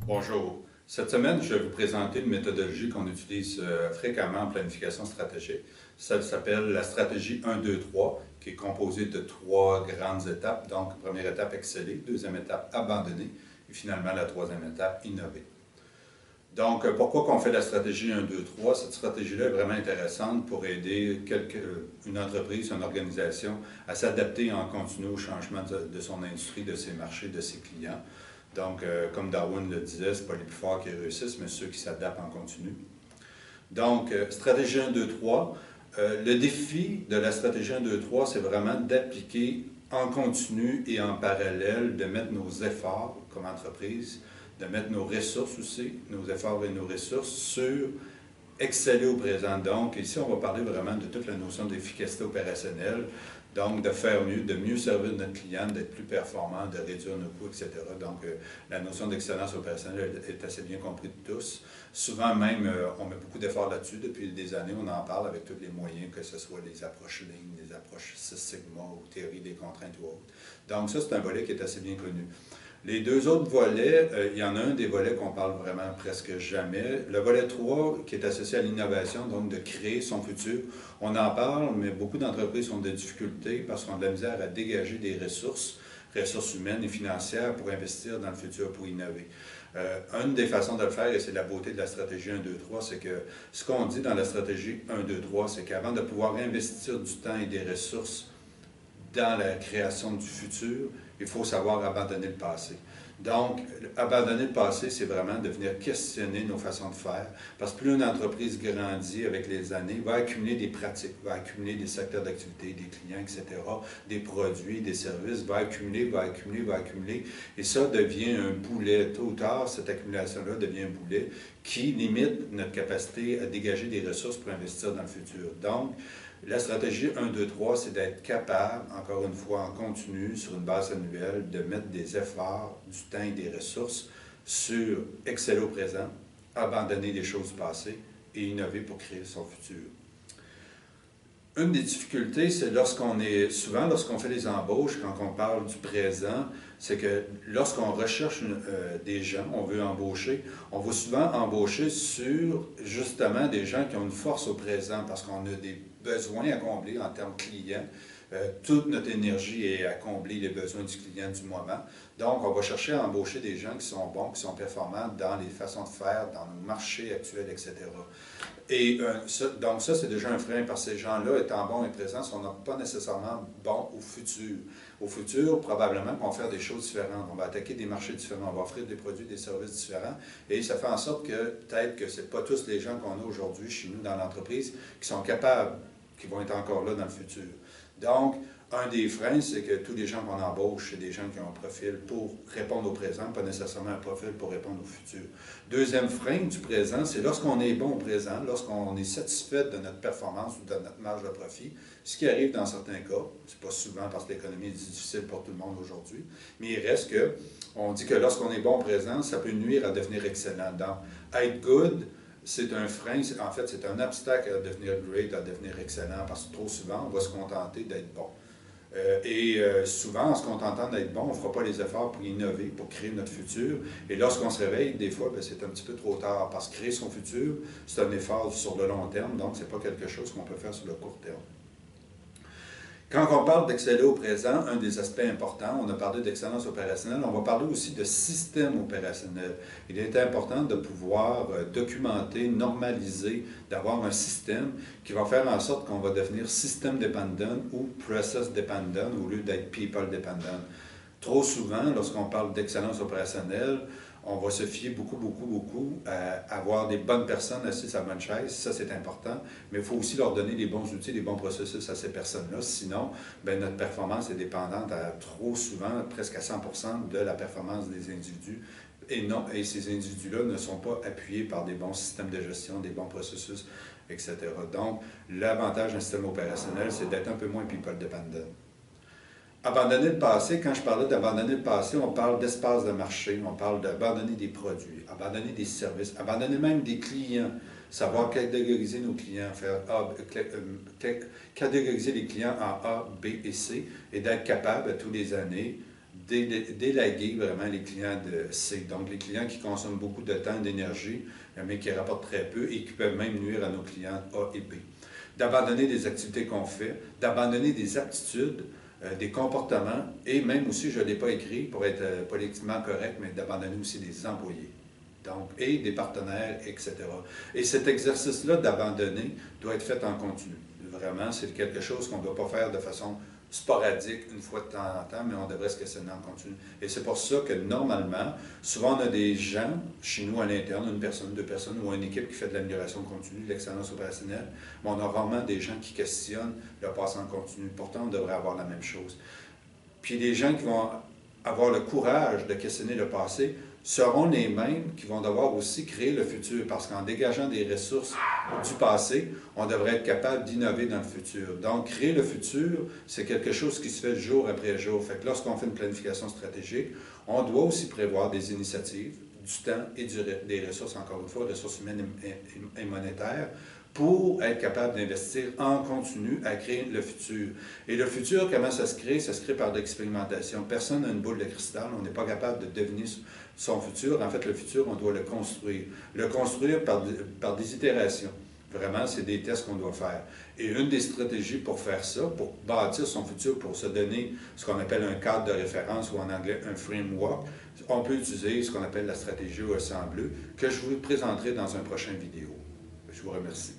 Bonjour. Cette semaine, je vais vous présenter une méthodologie qu'on utilise fréquemment en planification stratégique. Ça s'appelle la stratégie 1-2-3, qui est composée de trois grandes étapes. Donc, première étape, exceller. Deuxième étape, abandonner. Et finalement, la troisième étape, innover. Donc, pourquoi qu'on fait la stratégie 1-2-3? Cette stratégie-là est vraiment intéressante pour aider une entreprise, une organisation à s'adapter en continu au changement de son industrie, de ses marchés, de ses clients. Donc, comme Darwin le disait, ce n'est pas les plus forts qui réussissent, mais ceux qui s'adaptent en continu. Donc, stratégie 1-2-3. Le défi de la stratégie 1-2-3, c'est vraiment d'appliquer en continu et en parallèle, de mettre nos efforts comme entreprise, de mettre nos ressources aussi, nos efforts et nos ressources sur exceller au présent. Donc, ici, on va parler vraiment de toute la notion d'efficacité opérationnelle, donc de faire mieux, de mieux servir notre client, d'être plus performant, de réduire nos coûts, etc. Donc, la notion d'excellence opérationnelle est assez bien comprise de tous. Souvent même, on met beaucoup d'efforts là-dessus. Depuis des années, on en parle avec tous les moyens, que ce soit les approches Lean, les approches Six Sigma ou théorie des contraintes ou autres. Donc, ça, c'est un volet qui est assez bien connu. Les deux autres volets, il y en a un des volets qu'on parle vraiment presque jamais. Le volet 3, qui est associé à l'innovation, donc de créer son futur. On en parle, mais beaucoup d'entreprises ont des difficultés parce qu'on a de la misère à dégager des ressources humaines et financières pour investir dans le futur, pour innover. Une des façons de le faire, et c'est la beauté de la stratégie 1-2-3, c'est que ce qu'on dit dans la stratégie 1-2-3, c'est qu'avant de pouvoir investir du temps et des ressources dans la création du futur, il faut savoir abandonner le passé. Donc, abandonner le passé, c'est vraiment de venir questionner nos façons de faire, parce que plus une entreprise grandit avec les années, va accumuler des pratiques, va accumuler des secteurs d'activité, des clients, etc., des produits, des services, va accumuler, et ça devient un boulet. Tôt ou tard, cette accumulation-là devient un boulet qui limite notre capacité à dégager des ressources pour investir dans le futur. Donc, la stratégie 1-2-3, c'est d'être capable, encore une fois, en continu, sur une base annuelle, de mettre des efforts, du temps et des ressources sur exceller au présent, abandonner les choses passées et innover pour créer son futur. Une des difficultés, c'est souvent lorsqu'on fait les embauches, quand on parle du présent, c'est que lorsqu'on recherche des gens, on veut embaucher, on va souvent embaucher sur justement des gens qui ont une force au présent parce qu'on a des besoins à combler en termes clients. Toute notre énergie est à combler les besoins du client du moment. Donc, on va chercher à embaucher des gens qui sont bons, qui sont performants dans les façons de faire, dans nos marchés actuels, etc. Et donc ça, c'est déjà un frein, parce que ces gens-là, étant bons et présents, sont pas nécessairement bons au futur. Au futur, probablement qu'on va faire des choses différentes. On va attaquer des marchés différents, on va offrir des produits, des services différents. Et ça fait en sorte que peut-être que ce n'est pas tous les gens qu'on a aujourd'hui chez nous dans l'entreprise qui sont capables, qui vont être encore là dans le futur. Donc, un des freins, c'est que tous les gens qu'on embauche, c'est des gens qui ont un profil pour répondre au présent, pas nécessairement un profil pour répondre au futur. Deuxième frein du présent, c'est lorsqu'on est bon au présent, lorsqu'on est satisfait de notre performance ou de notre marge de profit, ce qui arrive dans certains cas, c'est pas souvent parce que l'économie est difficile pour tout le monde aujourd'hui, mais il reste que, on dit que lorsqu'on est bon au présent, ça peut nuire à devenir excellent. Donc, être good, c'est un frein, en fait, c'est un obstacle à devenir great, à devenir excellent, parce que trop souvent, on va se contenter d'être bon. Souvent, en se contentant d'être bon, on ne fera pas les efforts pour innover, pour créer notre futur. Et lorsqu'on se réveille, des fois, c'est un petit peu trop tard, parce que créer son futur, c'est un effort sur le long terme, donc ce n'est pas quelque chose qu'on peut faire sur le court terme. Quand on parle d'exceller au présent, un des aspects importants, on a parlé d'excellence opérationnelle, on va parler aussi de système opérationnel. Il est important de pouvoir documenter, normaliser, d'avoir un système qui va faire en sorte qu'on va devenir system dependent ou process dependent au lieu d'être people dependent. Trop souvent, lorsqu'on parle d'excellence opérationnelle, on va se fier beaucoup à avoir des bonnes personnes assises à la bonne chaise. Ça, c'est important. Mais il faut aussi leur donner les bons outils, les bons processus à ces personnes-là. Sinon, bien, notre performance est dépendante trop souvent, presque à 100% de la performance des individus. Et ces individus-là ne sont pas appuyés par des bons systèmes de gestion, des bons processus, etc. Donc, l'avantage d'un système opérationnel, c'est d'être un peu moins people dependent. Abandonner le passé, quand je parlais d'abandonner le passé, on parle d'espace de marché, on parle d'abandonner des produits, abandonner des services, abandonner même des clients, savoir catégoriser nos clients, catégoriser les clients en A, B et C, et d'être capable, à tous les années, d'élaguer vraiment les clients de C. Donc, les clients qui consomment beaucoup de temps et d'énergie, mais qui rapportent très peu et qui peuvent même nuire à nos clients A et B. D'abandonner des activités qu'on fait, d'abandonner des aptitudes, des comportements et même aussi, je ne l'ai pas écrit pour être politiquement correct, mais d'abandonner aussi des employés. Donc, et des partenaires, etc. Et cet exercice-là d'abandonner doit être fait en continu. Vraiment, c'est quelque chose qu'on ne doit pas faire de façon sporadique, une fois de temps en temps, mais on devrait se questionner en continu. Et c'est pour ça que normalement, souvent on a des gens, chez nous à l'interne, une personne, deux personnes, ou une équipe qui fait de l'amélioration continue, de l'excellence opérationnelle, mais on a rarement des gens qui questionnent le passé en continu. Pourtant, on devrait avoir la même chose. Puis les gens qui vont avoir le courage de questionner le passé seront les mêmes qui vont devoir aussi créer le futur, parce qu'en dégageant des ressources du passé, on devrait être capable d'innover dans le futur. Donc, créer le futur, c'est quelque chose qui se fait jour après jour. Fait que lorsqu'on fait une planification stratégique, on doit aussi prévoir des initiatives, du temps et des ressources, encore une fois, ressources humaines et monétaires, pour être capable d'investir en continu à créer le futur. Et le futur, comment ça se crée? Ça se crée par l'expérimentation. Personne n'a une boule de cristal, on n'est pas capable de deviner son futur. En fait, le futur, on doit le construire. Le construire par des itérations. Vraiment, c'est des tests qu'on doit faire. Et une des stratégies pour faire ça, pour bâtir son futur, pour se donner ce qu'on appelle un cadre de référence ou en anglais un framework, on peut utiliser ce qu'on appelle la stratégie OSA en bleu, que je vous présenterai dans une prochaine vidéo. Je vous remercie.